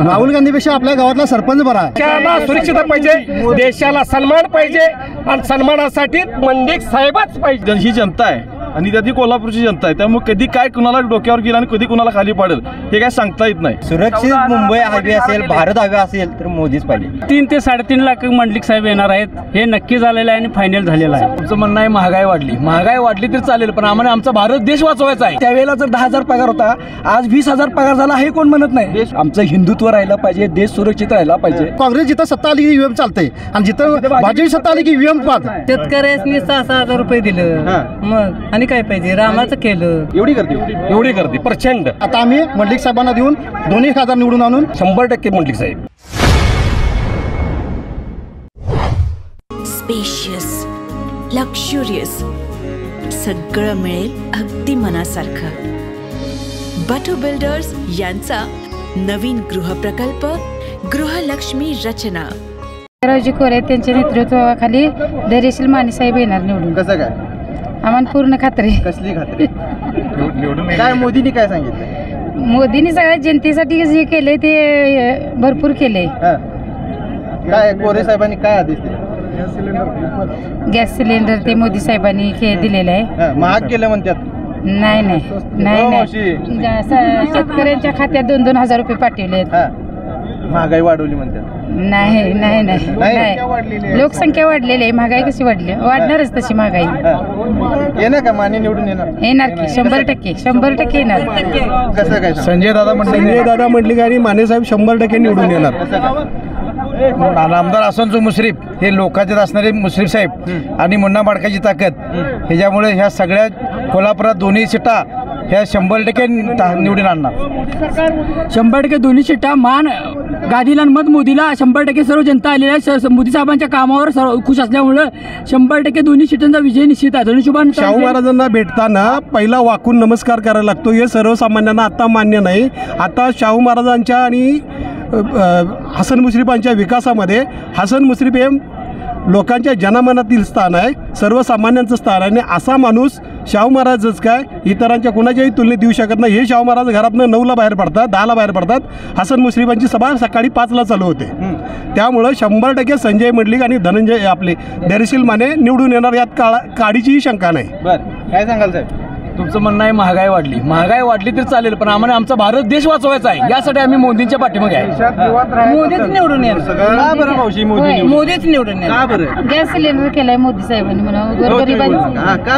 राहुल गांधीपेक्षा आपल्या गावातला सरपंच बरा आहे. देशाला सुरक्षितता पाहिजे, देशाला सन्मान पाहिजे आणि सन्मानासाठी मंडिक साहेबच पाहिजे. ही जनता आहे आणि त्याची कोल्हापूरची जनता आहे, त्यामुळे कधी काय कुणाला डोक्यावर गेलं आणि कधी कुणाला खाली पडेल हे काय सांगता येत नाही. सुरक्षित मुंबई हवी असेल, भारत हवे असेल तर मोदीच पाहिजे. 3 ते 3.5 लाख मंडलिक साहेब येणार आहेत, हे नक्की झालेलं आहे आणि फायनल झालेलं आहे. तुमचं म्हणणं आहे महागाई वाढली तरी चालेल, पण आम्हाला आमचा भारत देश वाचवायचा आहे. त्यावेळेला जर 10,000 पगार होता, आज 20,000 पगार झाला, हे कोण म्हणत नाही. आमचं हिंदुत्व राहिलं पाहिजे, देश सुरक्षित राहिला पाहिजे. काँग्रेस जिथं सत्ता आली की ईव्हीएम चालते आणि जिथं भाजप सत्ता आली की ईव्हीएम पाहत. शेतकऱ्यांनी 6,000 रुपये दिलं, मग आणि काय पाहिजे, रामाचं केलं. एवढी करते प्रचंड. आता आम्ही मंडलिक साहेबांना देऊन दोन्ही खासदार निवडून आणून 100% मंडलिक साहेब. स्पेशियस, लक्झुरियस, सगळं मिळेल अगदी मनासारखं. बटू बिल्डर्स यांचा नवीन गृहप्रकल्प गृहलक्ष्मी रचना. रावजी कोरे त्यांच्या नेतृत्वाखाली धैर्यशील माने साहेब येणार निवडून. कसं काय आम्हाला पूर्ण खात्री. कसली खात्री? काय मोदींनी काय सांगितलं? मोदींनी सगळ्या जनतेसाठी जे केले ते भरपूर केले. काय कोरे साहेबांनी काय आदेश दिले? गॅस सिलेंडर ते मोदी साहेबांनी दिलेलं आहे. महाग केलं म्हणतात. नाही शेतकऱ्यांच्या खात्यात 2,000 रुपये पाठवले. महागाई वाढवली म्हणतात. नाही लोकसंख्या वाढलेली आहे, महागाई कशी वाढणारच तशी महागाई. येणार का माने निवडून येणार की 100% येणार. कसं काय? संजय दादा मंडलिक आणि माने साहेब 100% निवडून येणार. आमदार हसन मुश्रीफ हे लोकांच्यात असणारे मुश्रीफ साहेब आणि मुन्ना बाडकाची ताकद ह्याच्यामुळे ह्या सगळ्या कोल्हापुरात दोन्ही सीटा ह्या 100% निवडून आणणार. 100% दोन्ही सीटा मान गादीला मत मोदीला 100% सर्व जनता आलेली आहे. मोदी साहेबांच्या कामावर खुश असल्यामुळं 100% दोन्ही सीटांचा विजय निश्चित आहे. धनुष्यबाण शाहू महाराजांना भेटताना पहिला वाकून नमस्कार करायला लागतो, हे सर्वसामान्यांना आता मान्य नाही. आता शाहू महाराजांच्या आणि हसन मुश्रीफांच्या विकासामध्ये हसन मुश्रीफ हे लोकांच्या जनमनातील स्थान आहे, सर्वसामान्यांचं स्थान आहे. आणि असा माणूस शाहू महाराजच काय इतरांच्या कुणाच्याही तुलनेत देऊ शकत नाही. हे शाहू महाराज घरातनं 9ला बाहेर पडतात, 10ला बाहेर पडतात. हसन मुश्रीफांची सभा सकाळी 5ला चालू होते. त्यामुळं 100% संजय मंडलिक आणि धनंजय आपले धैर्यशील माने निवडून येणार, यात काडीचीही शंका नाही. बरं, काय सांगाल साहेब? तुमचं म्हणणं आहे महागाई वाढली तरी चालेल, पण आम्हाला आमचा भारत देश वाचवायचा आहे. यासाठी आम्ही मोदींच्या पाठीमागे आहे. मोदीच निवडून येणार. का बरं मावशी मोदीच निवडून येणार. का बरं? गॅस सिलेंडर केलाय मोदी साहेबांनी म्हणा.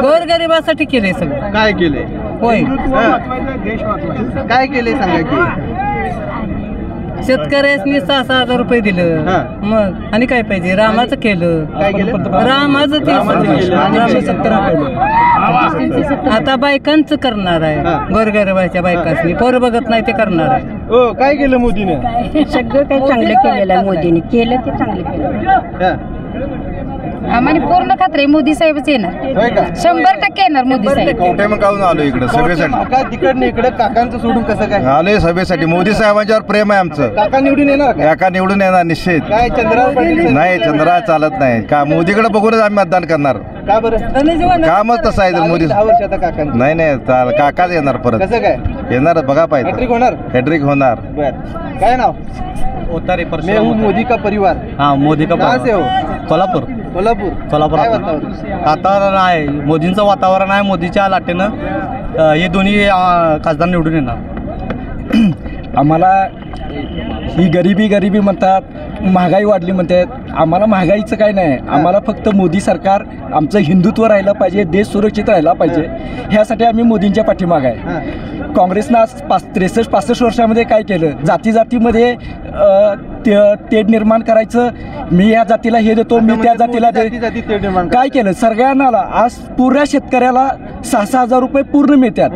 गोरगरिबासाठी केलंय सगळं. काय केलंय? होय, काय केलंय सांगा की? शेतकऱ्यांनी 6,000 रुपये दिलं, मग आणि काय पाहिजे, रामाचं केलं. काय केलं? रामाचं आता बायकांचं करणार आहे. गोरगरिबाच्या बायकांनी पोरं बघत नाही ते करणार आहे. हो, काय केलं मोदीने? सगळं काही चांगलं केलेलं आहे मोदीने. केलं ते चांगलं केलं. आम्हाला पूर्ण खात्री मोदी साहेबच येणार. 100% येणार मोदी साहेब. काढून आलो इकडे सभेसाठी. काय तिकडनं इकडे काकांचं सोडून कसं काय आलोय सभेसाठी. मोदी साहेबांच्यावर प्रेम आहे आमचं. काका निवडून येणार? काका निवडून येणार निश्चित. काय चंद्रराव पाटील? नाही, चंद्रा चालत नाही का, मोदीकडे बघूनच आम्ही मतदान करणार. का बरं? कामच तसं आहे. मोदी 10 वर्ष आता काकांचं. नाही काकाच येणार परत. कसं काय येणार बघा पाहिजे. हॅट्रिक होणार. बरं, काय नाव? मैं हूँ मोदी का परिवार. हाँ, मोदी का कहाँ से हो? कोल्हापूर. काय वातावरण? वातावरण आहे, मोदींचं वातावरण आहे. मोदीच्या लाटेनं हे दोन्ही खासदार निवडून येणार. आम्हाला ही गरिबी म्हणतात, महागाई वाढली म्हणतात. आम्हाला महागाईचं काय नाही, आम्हाला फक्त मोदी सरकार, आमचं हिंदुत्व राहिलं पाहिजे, देश सुरक्षित राहिला पाहिजे, ह्यासाठी आम्ही मोदींच्या पाठीमागे आहे. काँग्रेसनं आज 63-65 वर्षामध्ये काय केलं? जातीमध्ये तेढ निर्माण करायचं. मी या जातीला हे देतो, मी त्या जातीला काय केलं? सगळ्यांना आज पुऱ्या शेतकऱ्याला 6,000 रुपये पूर्ण मिळतात.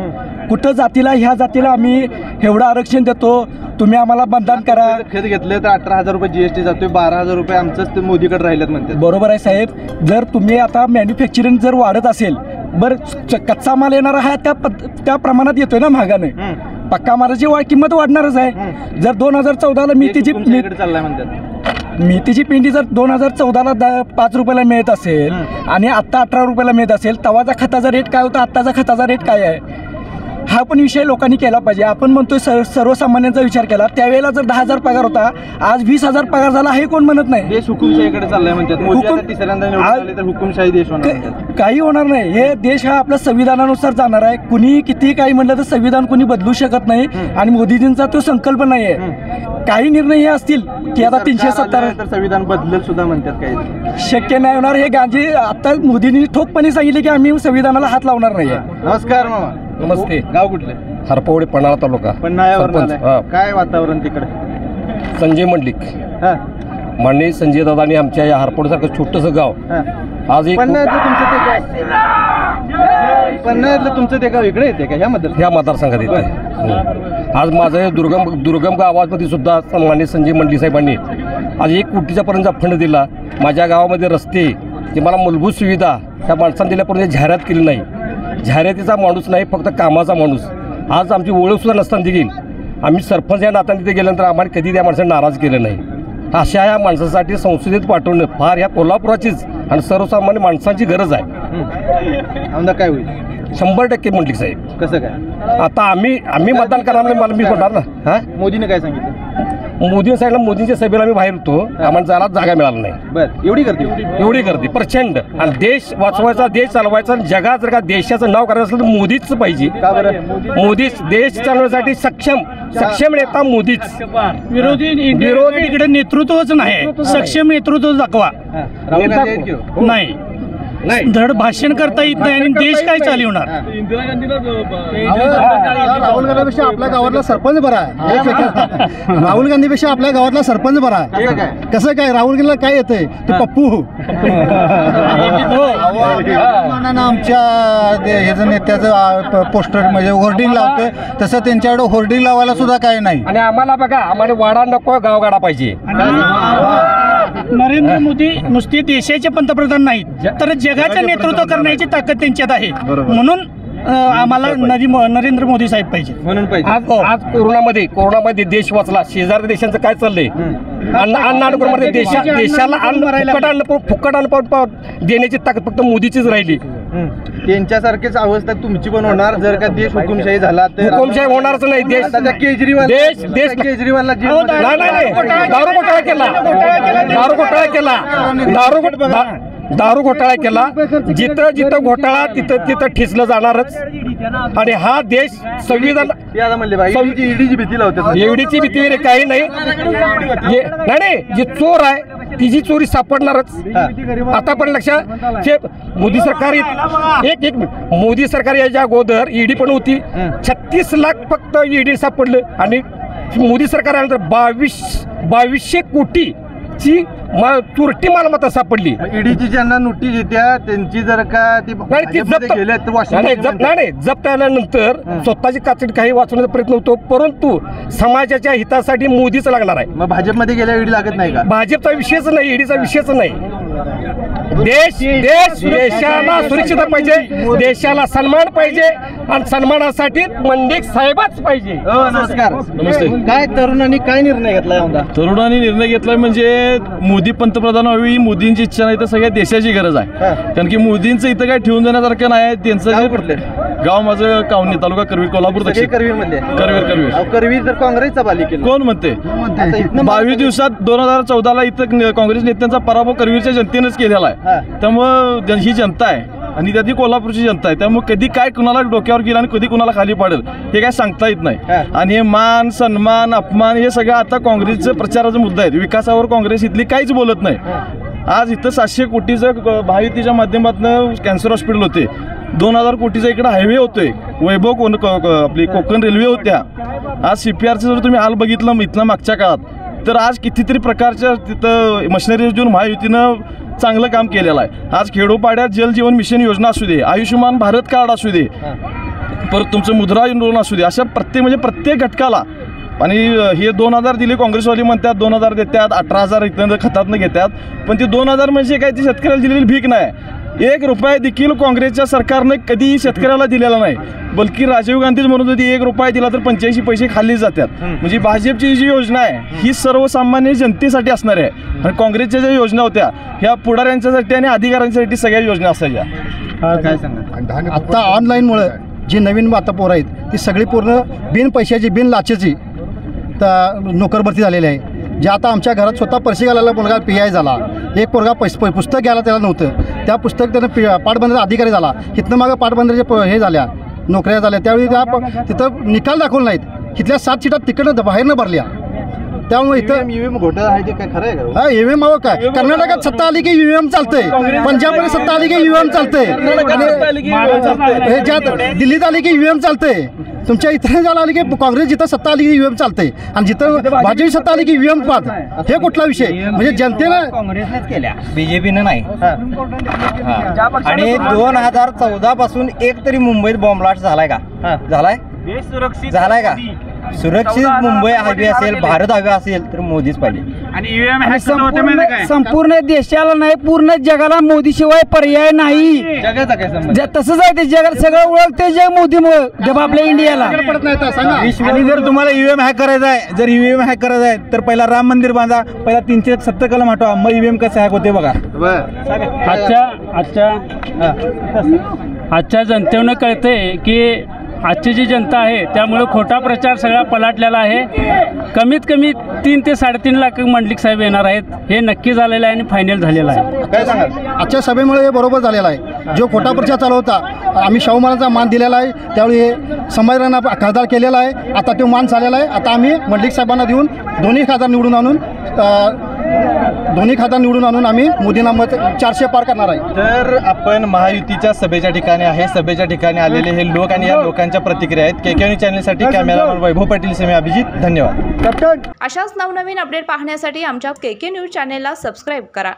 कुठं जातीला ह्या जातीला आम्ही एवढं आरक्षण देतो, तुम्ही आम्हाला मतदान करा. खत घेतलं तर 18,000 रुपये GST जातोय, 12,000 रुपये आमचंच मोदीकडे राहिलेत म्हणतात. बरोबर आहे साहेब. जर तुम्ही आता मॅन्युफॅक्चरिंग जर वाढत असेल, बरं कच्चा माल येणार आहे त्या प्रमाणात येतोय ना महागाने. पक्का मालाची किंमत वाढणारच आहे. जर 2014ला मेथीची पिंडी जर 2014ला 5 रुपयाला मिळत असेल आणि आत्ता 18 रुपयाला मिळत असेल, तवाचा खताचा रेट काय होता, आत्ताचा खताचा रेट काय आहे? हा पण विषय लोकांनी केला पाहिजे. आपण म्हणतोय सर्वसामान्यांचा विचार केला, त्यावेळेला जर 10,000 पगार होता, आज 20,000 पगार झाला, हे कोण म्हणत नाही. देश हुकुमशाहीकडे चाललाय म्हणतात. मोदी आता तिसऱ्यांदा निवडून आले तर हुकुमशाही देश होणार. काही होणार नाही. हे देश हा आपल्या संविधानानुसार जाणार आहे. कुणी किती काही म्हणलं तर संविधान कुणी बदलू शकत नाही आणि मोदीजींचा तो संकल्प नाही आहे. काही निर्णय हे असतील की आता 370 संविधान बदलेल सुद्धा म्हणतात. काही शक्य नाही होणार. हे गांधी आता मोदींनी ठोकपणे सांगितले की आम्ही संविधानाला हात लावणार नाहीये. नमस्कार मामा. नमस्ते. गाव कुठले? हरपवडे पन्हाळा तालुका. काय वातावरण तिकडे? संजय मंडलिक माननीय संजय दादांनी आमच्या या हरपवडीसारखं छोटंसं गाव आज एक पन्हाळ्यातलं तुमचं ते गाव इकडे येते का ह्या मतदारसंघात येते. आज माझं हे दुर्गम गावामध्ये सुद्धा माननीय संजय मंडलिक साहेबांनी आज 1 कोटीच्या पर्यंतचा फंड दिला. माझ्या गावामध्ये रस्ते जे मला मूलभूत सुविधा त्या माणसांनी दिल्यापर्यंत जाहिरात केली नाही. जाहिरातीचा माणूस नाही, फक्त कामाचा माणूस. आज आमची ओळखसुद्धा नसताना देखील आम्ही सरपंच या नात्याने तिथे गेल्यानंतर आम्हाला कधी त्या माणसाने नाराज केलं नाही. अशा या माणसासाठी संसदेत पाठवणं फार या कोल्हापुराचीच आणि सर्वसामान्य माणसांची गरज आहे. आमदार काय होईल? 100% मंडलिक साहेब. कसं काय? आता आम्ही मतदान करणार नाही, मला मी म्हणणार ना. हां, मोदीने काय सांगितलं? मोदीने सांगितलं, मोदींच्या सभेला आम्ही बाहेर होतो, आम्हाला जायला जागा मिळाली नाही. बरं, एवढी गर्दी प्रचंड. आणि देश वाचवायचा, देश चालवायचा, जगात जर का देशाचं नाव करायचं असेल तर मोदीच पाहिजे. का बरं? मोदीच देश चालवण्यासाठी सक्षम नेता मोदीच. विरोधी इकडे नेतृत्वच नाही, सक्षम नेतृत्व दाखवा. नाही, धड भाषण करता येत नाही आणि देश काय चालवणार? राहुल गांधीपेक्षा आपल्या गावातला सरपंच बरा आहे. राहुल गांधीपेक्षा आपल्या गावातला सरपंच बरा आहे. कसं काय? राहुल गांधीला काय येतंय ते पप्पू. आमच्या ह्याचं नेत्याचं पोस्टर म्हणजे होर्डिंग लावतोय, तसं त्यांच्याकडे होर्डिंग लावायला सुद्धा काय नाही. आणि आम्हाला बघा, आम्हाला वाडा नको, गावगाडा पाहिजे. नरेंद्र मोदी नुसते देशाचे पंतप्रधान नाहीत तर जगाचं नेतृत्व करण्याची ताकद त्यांच्यात आहे. म्हणून आम्हाला नरेंद्र मोदी साहेब पाहिजे. म्हणून पाहिजे. आज कोरोनामध्ये देश वाचला. शेजारी देशांचं काय चाललंय? अन्न देशाला फुकट अन्न देण्याची ताकद फक्त मोदीचीच राहिली. त्यांच्यासारखीच अवस्था तुमची पण होणार जर का देश हुकुमशाही झाला तर. हुकुमशाही होणारच नाही. केजरीवाल दारू घोटाळा केला. जिथं घोटाळा तिथं ठिसलं जाणारच. आणि हा देश संविधान ईडीची भीती लावते. एवढीची भीती वगैरे काही नाही. जी चोर आहे तिची चोरी सापडणारच. आता पण लक्षात, मोदी सरकार एक मोदी सरकार याच्या अगोदर ईडी पण होती. 36 लाख फक्त ईडी सापडलं. आणि मोदी सरकार आल्यानंतर 2200 कोटीची चोरटी मालमत्ता सापडली. ईडीची ज्यांना नोटीस येत्या त्यांची जर का जप्त आल्यानंतर स्वतःची काचडी काही वाचवण्याचा प्रयत्न होतो, परंतु समाजाच्या हितासाठी मोदीच लागणार आहे. मग भाजपमध्ये गेल्या ईडी लागत नाही का? भाजपचा विषयच नाही, ईडीचा विषयच नाही. देशाला सुरक्षितता पाहिजे, देशाला सन्मान पाहिजे आणि सन्मानासाठी मंडलिक साहेबच पाहिजे. नमस्कार. नमस्ते. काय तरुणांनी काय निर्णय घेतलाय? आमदार तरुणांनी निर्णय घेतलाय म्हणजे मोदी पंतप्रधान व्हावी ही मोदींची इच्छा नाही तर सगळ्या देशाची गरज आहे. कारण की मोदींचं इथं काय ठेवून देण्यासारखं नाही. त्यांचं गाव माझं कावनी, तालुका करवीर, कोल्हापूर दक्षिण. करवीर मध्ये करवीर तर काँग्रेसचा पालिकेला कोण म्हणते? 22 दिवसात 2014ला इथं काँग्रेस नेत्यांचा पराभव करवीरच्या जनतेनेच केलेला आहे. त्यामुळं ही जनता आहे आणि त्यातली कोल्हापूरची जनता आहे. त्यामुळे कधी काय कुणाला डोक्यावर गेलं आणि कधी कुणाला खाली पडेल हे काय सांगता येत नाही. आणि हे मान सन्मान अपमान हे सगळं आता काँग्रेसचं प्रचाराचा मुद्दा आहे. विकासावर काँग्रेस इथली काहीच बोलत नाही. आज इथं 700 कोटीचं महायुतीच्या माध्यमातून कॅन्सर हॉस्पिटल होते. 2000 कोटीचा इकडे हायवे होतोय. वैभव आपली कोकण रेल्वे होत्या. आज CPRचं जर तुम्ही हाल बघितलं इथलं मागच्या काळात तर आज कितीतरी प्रकारच्या तिथं मशिनरी देऊन महायुतीनं चांगलं काम केलेलं आहे. आज खेडोपाड्यात जल जीवन मिशन योजना असू दे, आयुष्यमान भारत कार्ड असू दे, परत तुमचं मुद्रा लोन असू दे, अशा प्रत्येक घटकाला. आणि हे 2000 दिले काँग्रेसवाली म्हणतात, 2000 देतात, 18,000 इथं खतातनं घेतात. पण ते 2000 म्हणजे काय ती शेतकऱ्याला दिलेली भीक नाही. 1 रुपया देखील काँग्रेसच्या सरकारनं कधीही शेतकऱ्याला दिलेला नाही. बल्कि राजीव गांधीच म्हणत होती 1 रुपया दिला तर 85 पैसे खाली जातात. म्हणजे भाजपची जी योजना आहे ही सर्वसामान्य जनतेसाठी असणार आहे. आणि काँग्रेसच्या ज्या योजना होत्या ह्या पुढाऱ्यांच्यासाठी आणि अधिकाऱ्यांसाठी सगळ्या योजना असायच्या. काय सांगा? आता ऑनलाईनमुळे जी नवीन आता पोरं आहेत ती सगळी पूर्ण बिन पैशाची बिन लाचेची नोकर भरती झालेली आहे. जे आता आमच्या घरात स्वतः पैसे घालायला मुलगा PI झाला, एक पोरगा पुस्तक घ्यायला त्याला नव्हतं, त्या पुस्तक त्यानं पाटबंधाचा अधिकारी झाला. इथनं मागं पाटबंधाचे हे झाल्या नोकऱ्या झाल्या, त्यावेळी त्या तिथं निकाल दाखवले नाहीत. इथल्या 7 सीटा तिकडनं बाहेरनं भरल्या. त्यामुळे इथं घोटाळा आहे ते काय खरं आहे का? हा EVM हवं काय? कर्नाटकात सत्ता आली की EVM चालतंय, पंजाबमध्ये सत्ता आली की EVM चालतंय, ह्याच्यात दिल्लीत आली की EVM चालतंय. तुमच्या इथं झालं आली की काँग्रेस जिथं सत्ता आली की EVM चालतंय, आणि जिथं भाजप सत्ता आली की EVM पाद. हे कुठला विषय? म्हणजे जनतेनं काँग्रेसनेच केल्या, BJPनं नाही. आणि 2014 पासून एक तरी मुंबईत बॉम्ब ब्लास्ट झालाय का? झालाय का? सुरक्षित मुंबई हवी असेल, भारत हवे असेल तर मोदीच पाहिजे. आणि संपूर्ण देशाला नाही, पूर्ण जगाला मोदीशिवाय पर्याय नाही. जगाचा काय संबंध? तसंच आहे ते जगात सगळं ओळखते जग मोदीमुळे जब आपल्या इंडियाला. आणि जर तुम्हाला EVM हॅक करायचा आहे, जर EVM हॅक करायचं आहे तर पहिला राम मंदिर बांधा, पहिला 370 कलम हटवा, मग EVM कसं हॅक होते बघा. आजच्या जनतेनं कळतंय की आजची जी जनता आहे त्यामुळे खोटा प्रचार सगळा पलाटलेला आहे. कमीत कमी 3 ते 3.5 लाख मंडलिक साहेब येणार आहेत, हे नक्की झालेलं आहे आणि फायनल झालेलं आहे. काय सांगाल? आजच्या सभेमुळे हे बरोबर झालेलं आहे. जो खोटा प्रचार चालू होता, आम्ही शाहू महाराजांचा मान दिलेला आहे, त्यावेळी हे संभाजीरावांना खासदार केलेला आहे, आता तो मान झालेला आहे. आता आम्ही मंडलिक साहेबांना देऊन दोन्ही खासदार निवडून आणून आम्ही मोदींना मत 400 पार करणार आहे. तर आपण महायुतीच्या सभेच्या ठिकाणी आहे. सभेच्या ठिकाणी आलेले हे लोक आणि या लोकांच्या प्रतिक्रिया आहेत. KK चॅनलसाठी कॅमेरामन वैभव पाटील सेमी अभिजित, धन्यवाद. अशाच नवनवीन अपडेट पाहण्यासाठी आमच्या KK न्यूज चॅनेलला सबस्क्राईब करा.